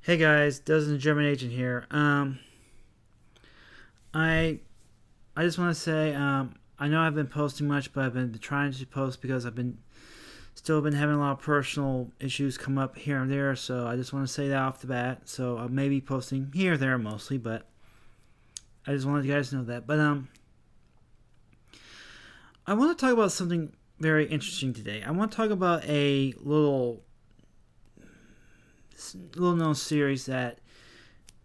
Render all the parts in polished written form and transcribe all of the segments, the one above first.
Hey guys, Dozen German Agent here. I I just want to say, I know I've been posting much, but I've been trying to post because I've been still been having a lot of personal issues come up here and there. So I just want to say that off the bat. So I may be posting here or there mostly, but I just wanted you guys to know that. But I want to talk about something very interesting today. I want to talk about a little known series that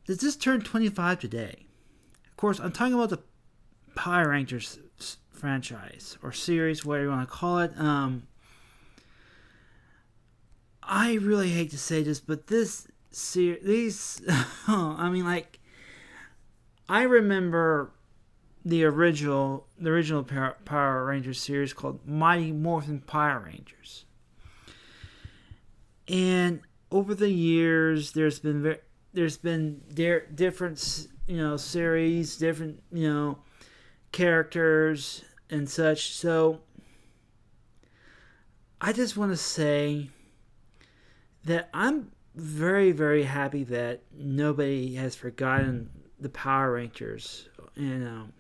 just turned 25 today. Of course, I'm talking about the Power Rangers franchise or series, whatever you want to call it. I really hate to say this, but these, I mean, like, I remember the original Power Rangers series called Mighty Morphin Power Rangers, and over the years, there's been different series, different characters and such. So I just want to say that I'm very, very happy that nobody has forgotten the Power Rangers. And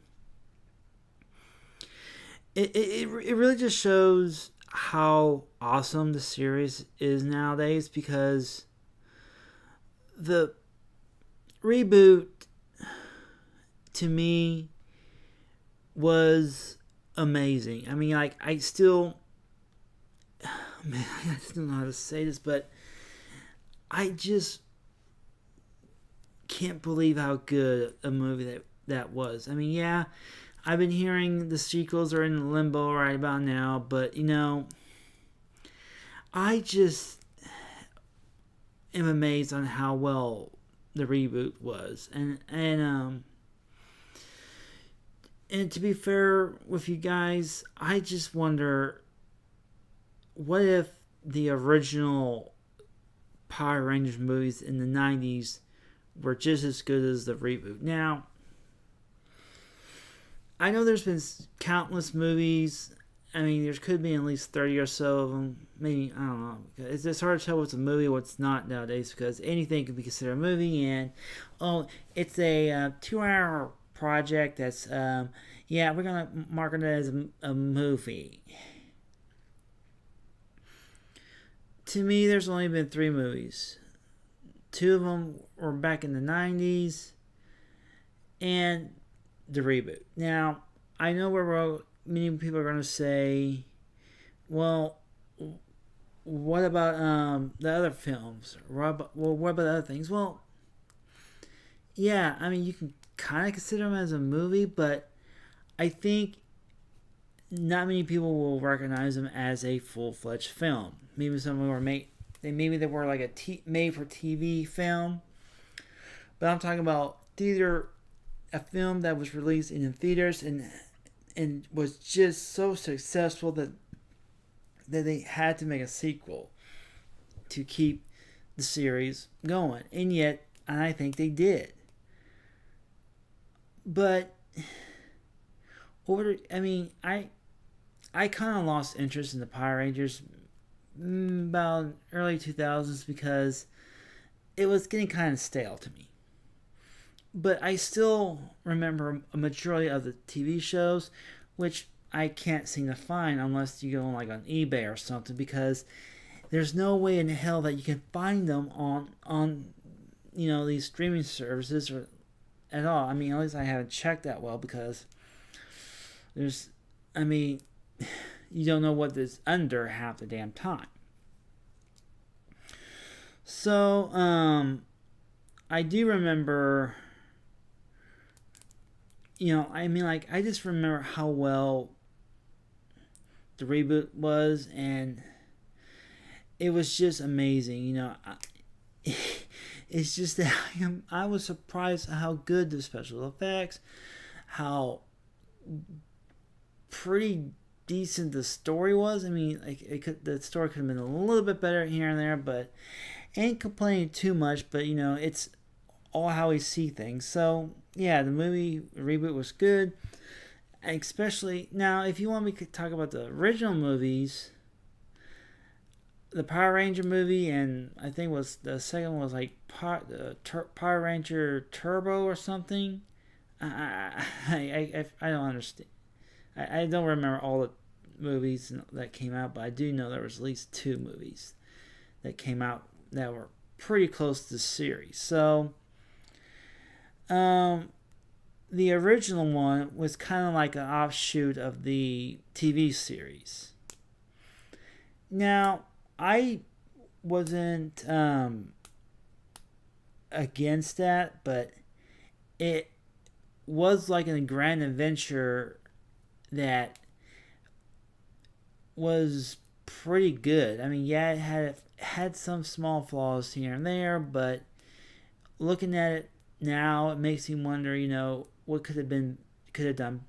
it really just shows how awesome the series is nowadays, because the reboot to me was amazing. I mean, like, man, I just don't know how to say this, but I just can't believe how good a movie that was. I mean, yeah, I've been hearing the sequels are in limbo right about now, but I just am amazed on how well the reboot was, and to be fair with you guys, I just wonder, what if the original Power Rangers movies in the 90s were just as good as the reboot. Now, I know there's been countless movies. I mean, there could be at least 30 or so of them. Maybe, I don't know. It's hard to tell what's a movie and what's not nowadays, because anything can be considered a movie. And, oh, it's a 2 hour project that's, yeah, we're going to market it as a movie. To me, there's only been 3 movies. Two of them were back in the 90s, and the reboot. Now, I know where many people are going to say, well, what about the other films? Well, what about the other things? Well, yeah, I mean, you can kind of consider them as a movie, but I think not many people will recognize them as a full-fledged film. Maybe some of them were maybe they were like a made-for-TV film, but I'm talking about a film that was released in theaters and was just so successful that they had to make a sequel to keep the series going, and I think they did. But I mean, I kind of lost interest in the Power Rangers about early 2000s, because it was getting kind of stale to me. But I still remember a majority of the TV shows, which I can't seem to find unless you go like on eBay or something, because there's no way in hell that you can find them on these streaming services or at all. I mean, at least I haven't checked that well, because there's, I mean, you don't know what is under half the damn time. So, I do remember, I mean, like, I just remember how well the reboot was, and it was just amazing. It's just that I was surprised at how good the special effects, how pretty decent the story was. I mean, like, the story could have been a little bit better here and there, but ain't complaining too much. But it's all how we see things. So yeah, the movie reboot was good. Especially now, if you want me to talk about the original movies, the Power Ranger movie, and I think was the second one was like Power Ranger Turbo or something. I don't understand. I don't remember all the movies that came out, but I do know there was at least two movies that came out that were pretty close to the series. So, the original one was kind of like an offshoot of the TV series. Now, I wasn't against that, but it was like a grand adventure that was pretty good. I mean, yeah, it had some small flaws here and there, but looking at it now, it makes me wonder. What could have been done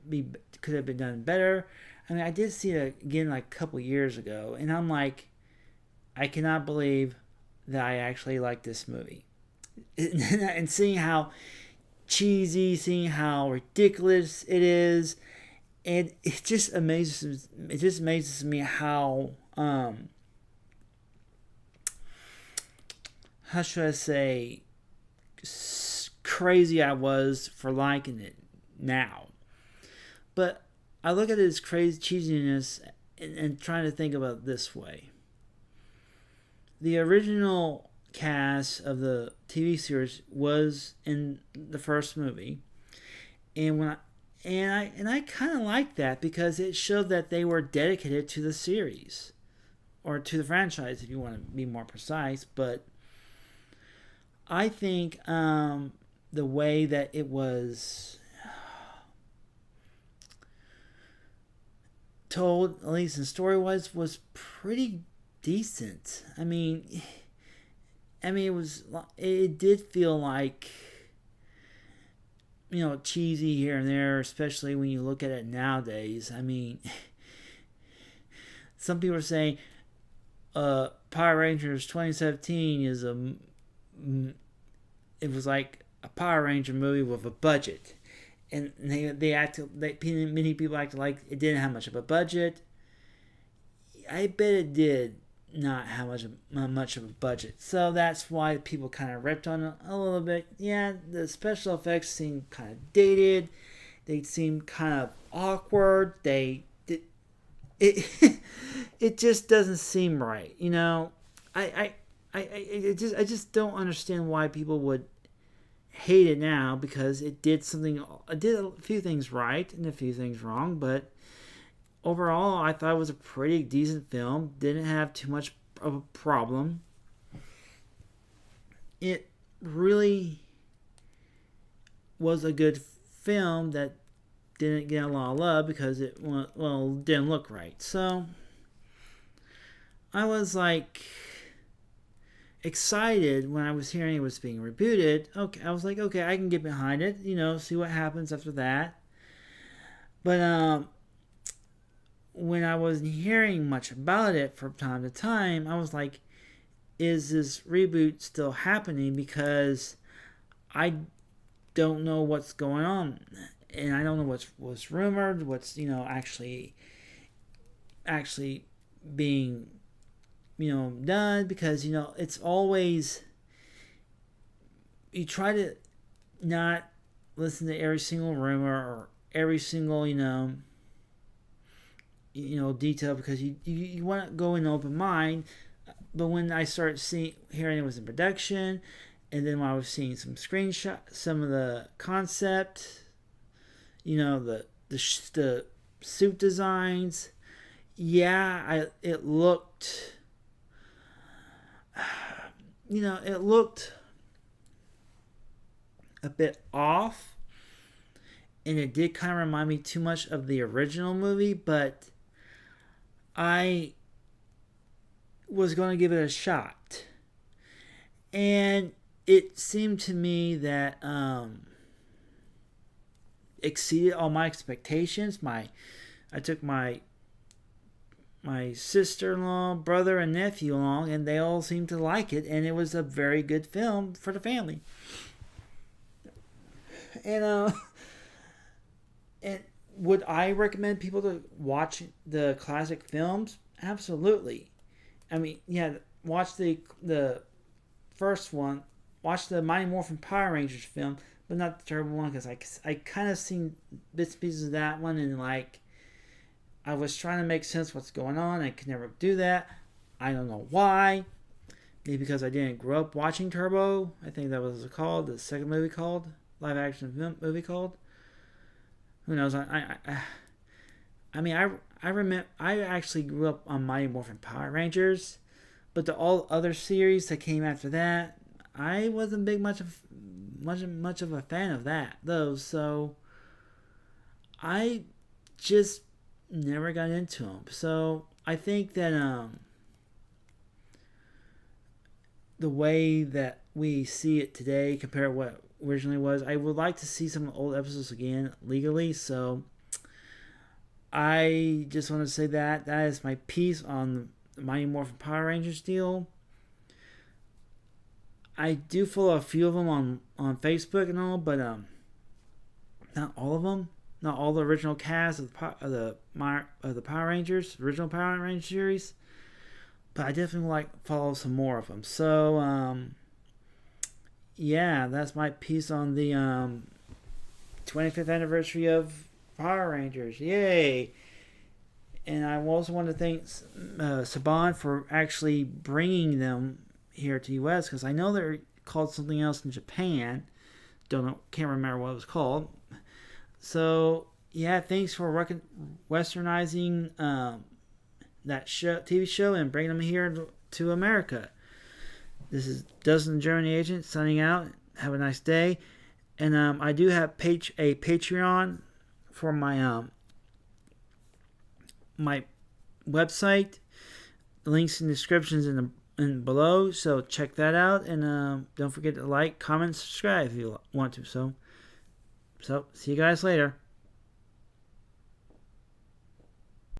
better. I mean, I did see it again like a couple years ago, and I'm like, I cannot believe that I actually like this movie. And seeing how cheesy, seeing how ridiculous it is, and it just amazes me how should I say, crazy I was for liking it now. But I look at this crazy cheesiness and trying to think about it this way. The original cast of the TV series was in the first movie, and I kind of liked that because it showed that they were dedicated to the series or to the franchise, if you want to be more precise. But I think the way that it was told, at least in story wise, was pretty decent. It did feel like, cheesy here and there, especially when you look at it nowadays. I mean, some people are saying Power Rangers 2017 it was like a Power Ranger movie with a budget. And many people act like it didn't have much of a budget. I bet it did not have much of a budget. So that's why people kind of ripped on it a little bit. Yeah, the special effects seem kind of dated. They seem kind of awkward. It just doesn't seem right. I just don't understand why people would hate it now, because it did a few things right and a few things wrong, but overall I thought it was a pretty decent film. Didn't have too much of a problem. It really was a good film that didn't get a lot of love because it didn't look right. So I was like excited when I was hearing it was being rebooted. Okay, I was like, okay, I can get behind it. See what happens after that. But when I wasn't hearing much about it from time to time, I was like, is this reboot still happening? Because I don't know what's going on, and I don't know what's rumored, what's actually being done, because it's always, you try to not listen to every single rumor or every single detail, because you want to go in an open mind. But when I started hearing it was in production, and then when I was seeing some screenshots, some of the concept, the suit designs, it looked it looked a bit off, and it did kind of remind me too much of the original movie, but I was going to give it a shot. And it seemed to me that exceeded all my expectations. I took my sister-in-law, brother, and nephew along, and they all seemed to like it, and it was a very good film for the family. And and would I recommend people to watch the classic films? Absolutely. I mean, yeah, watch the first one. Watch the Mighty Morphin Power Rangers film, but not the Turbo one, because I kind of seen bits and pieces of that one, and like I was trying to make sense of what's going on. I could never do that. I don't know why. Maybe because I didn't grow up watching Turbo. I think that was called the second movie called live action movie called. Who knows? I mean I remember I actually grew up on Mighty Morphin Power Rangers, but the all other series that came after that, I wasn't much of a fan of that those. So I just never got into them. So I think that the way that we see it today compared to what originally was, I would like to see some old episodes again legally. So I just want to say that is my piece on the Mighty Morphin Power Rangers deal. I do follow a few of them on Facebook and all, but not all of them. Not all the original cast of the Power Rangers, original Power Rangers series. But I definitely like follow some more of them. So yeah, that's my piece on the 25th anniversary of Power Rangers. Yay! And I also want to thank Saban for actually bringing them here to U.S. because I know they're called something else in Japan. Can't remember what it was called. So yeah, thanks for westernizing that TV show and bringing them here to America. This is Dustin Journey Agent signing out. Have a nice day. And I do have a Patreon for my my website. The links and descriptions in below. So check that out. And don't forget to like, comment, subscribe if you want to. So see you guys later.